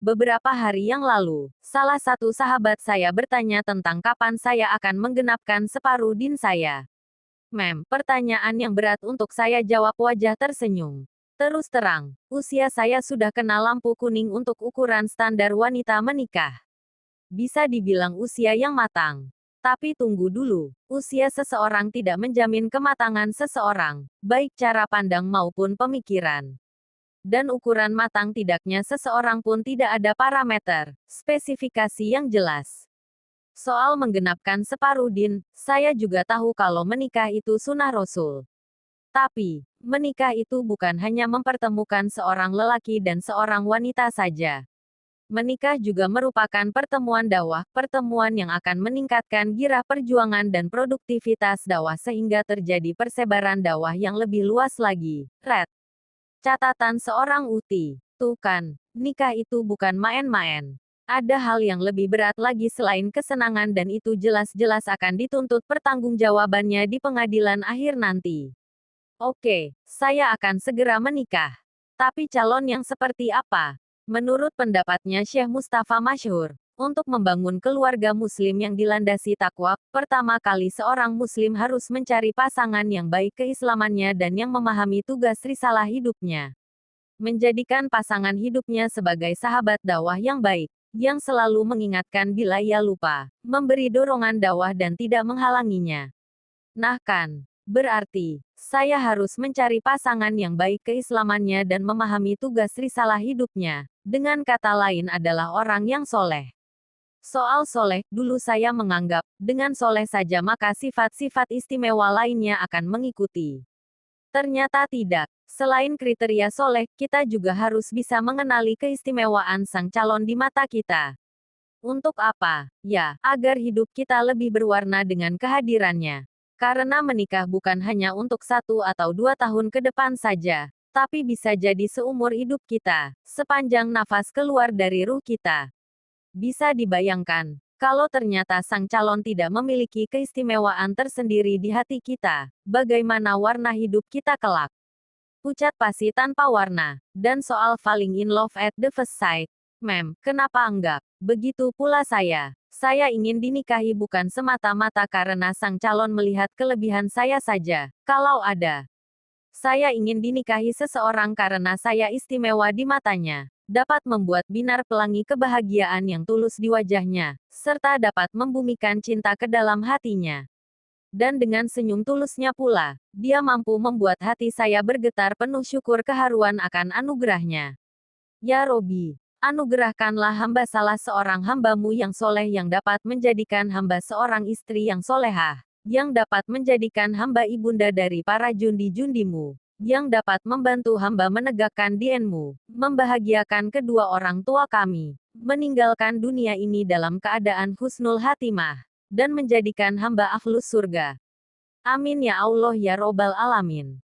Beberapa hari yang lalu, salah satu sahabat saya bertanya tentang kapan saya akan menggenapkan separuh din saya. Pertanyaan yang berat untuk saya jawab wajah tersenyum. Terus terang, usia saya sudah kena lampu kuning untuk ukuran standar wanita menikah. Bisa dibilang usia yang matang. Tapi tunggu dulu, usia seseorang tidak menjamin kematangan seseorang, baik cara pandang maupun pemikiran. Dan ukuran matang tidaknya seseorang pun tidak ada parameter, spesifikasi yang jelas. Soal menggenapkan separuh din, saya juga tahu kalau menikah itu sunnah Rasul. Tapi, menikah itu bukan hanya mempertemukan seorang lelaki dan seorang wanita saja. Menikah juga merupakan pertemuan dakwah, pertemuan yang akan meningkatkan gairah perjuangan dan produktivitas dakwah sehingga terjadi persebaran dakwah yang lebih luas lagi. Red. Catatan seorang Uti. Tuh kan, nikah itu bukan main-main. Ada hal yang lebih berat lagi selain kesenangan dan itu jelas-jelas akan dituntut pertanggungjawabannya di pengadilan akhir nanti. Oke, saya akan segera menikah. Tapi calon yang seperti apa? Menurut pendapatnya Syekh Mustafa Masyhur, untuk membangun keluarga muslim yang dilandasi takwa, pertama kali seorang muslim harus mencari pasangan yang baik keislamannya dan yang memahami tugas risalah hidupnya. Menjadikan pasangan hidupnya sebagai sahabat dakwah yang baik, yang selalu mengingatkan bila ia lupa, memberi dorongan dakwah dan tidak menghalanginya. Nah kan, berarti, saya harus mencari pasangan yang baik keislamannya dan memahami tugas risalah hidupnya. Dengan kata lain adalah orang yang soleh. Soal soleh, dulu saya menganggap, dengan soleh saja maka sifat-sifat istimewa lainnya akan mengikuti. Ternyata tidak. Selain kriteria soleh, kita juga harus bisa mengenali keistimewaan sang calon di mata kita. Untuk apa? Ya, agar hidup kita lebih berwarna dengan kehadirannya. Karena menikah bukan hanya untuk 1 atau 2 tahun ke depan saja, tapi bisa jadi seumur hidup kita, sepanjang nafas keluar dari ruh kita. Bisa dibayangkan, kalau ternyata sang calon tidak memiliki keistimewaan tersendiri di hati kita, bagaimana warna hidup kita kelak? Pucat pasi tanpa warna, dan soal falling in love at the first sight. Kenapa enggak? Begitu pula saya. Saya ingin dinikahi bukan semata-mata karena sang calon melihat kelebihan saya saja, kalau ada. Saya ingin dinikahi seseorang karena saya istimewa di matanya, dapat membuat binar pelangi kebahagiaan yang tulus di wajahnya, serta dapat membumikan cinta ke dalam hatinya. Dan dengan senyum tulusnya pula, dia mampu membuat hati saya bergetar penuh syukur keharuan akan anugerahnya. Ya Robi, anugerahkanlah hamba salah seorang hambamu yang soleh yang dapat menjadikan hamba seorang istri yang solehah, yang dapat menjadikan hamba ibunda dari para jundi-jundimu, yang dapat membantu hamba menegakkan dienmu, membahagiakan kedua orang tua kami, meninggalkan dunia ini dalam keadaan husnul hatimah, dan menjadikan hamba ahlus surga. Amin ya Allah ya Robbal Alamin.